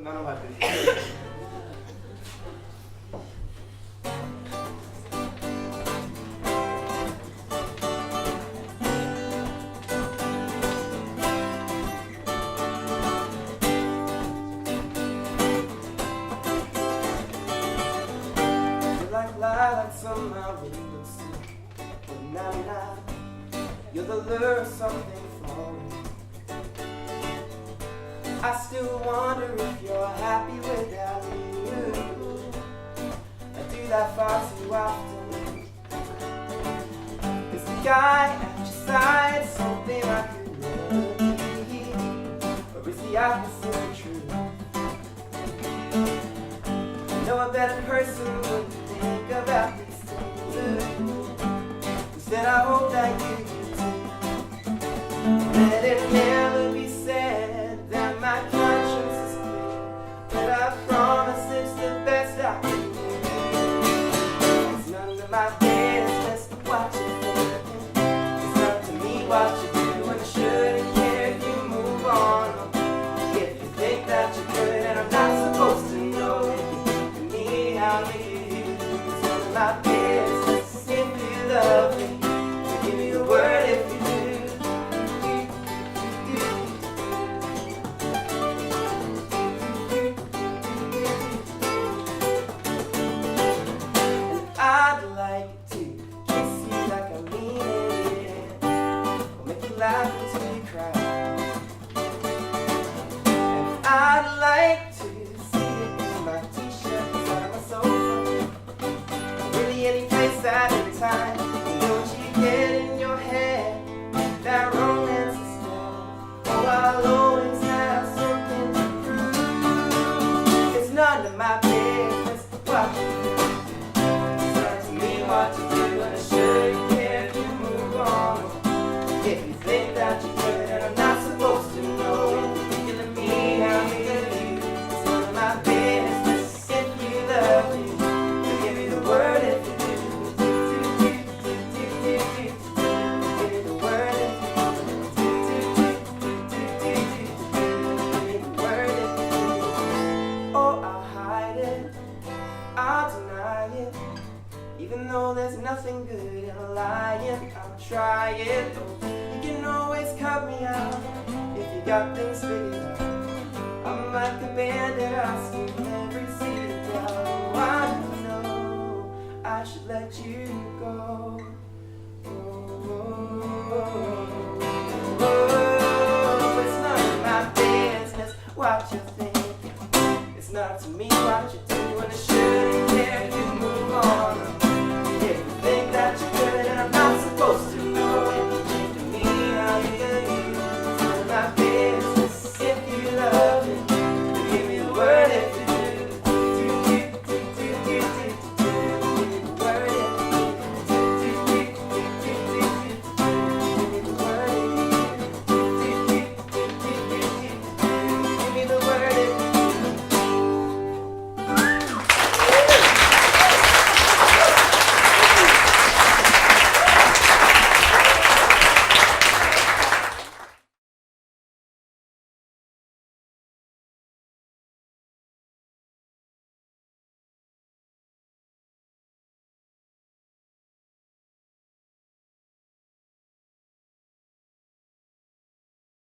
none of my business. Like lilacs on my windowsill, but now you're the lure of something foreign. I still wonder if you're happy without me. I do that far too often. Is the guy at your side something I could never be, or is the opposite true? I know a better person would think about these things. Instead, I hope that you do too. Let it never be said that my conscience is clear, but I promise it's the best I can do. It's none of my business what you think. It's up to me what you do, and I shouldn't care if you move on. If you think that you're good, and I'm not supposed to know if you think of me how you do. It's none of my business if you love me. Give me the word if you do. I'd like to kiss you like I mean it, or make you laugh until you cry. And I'd like to see you in my t-shirt beside my sofa, really any place at any time. Don't you get in your head that romance is dead? Oh, I'll always have something to prove. It's none of my business what you do. What you do, and I shouldn't care if you move on. If you think that you're good, and I'm not supposed to know. You're killing me, how me to you. It's none of my business if you love me. So give me the word if you do. Give me the word if you do. Give me the word if you do. Oh, I'll hide it, I'll deny it. Even though there's nothing good in lying, I'll try it. Oh, you can always cut me out if you got things figured out. I'm like a bandit, I'll steal every secret out. Oh, I know I should let you go. Oh, it's none of my business what you think. It's not to me what you do, and I shouldn't care if you move on.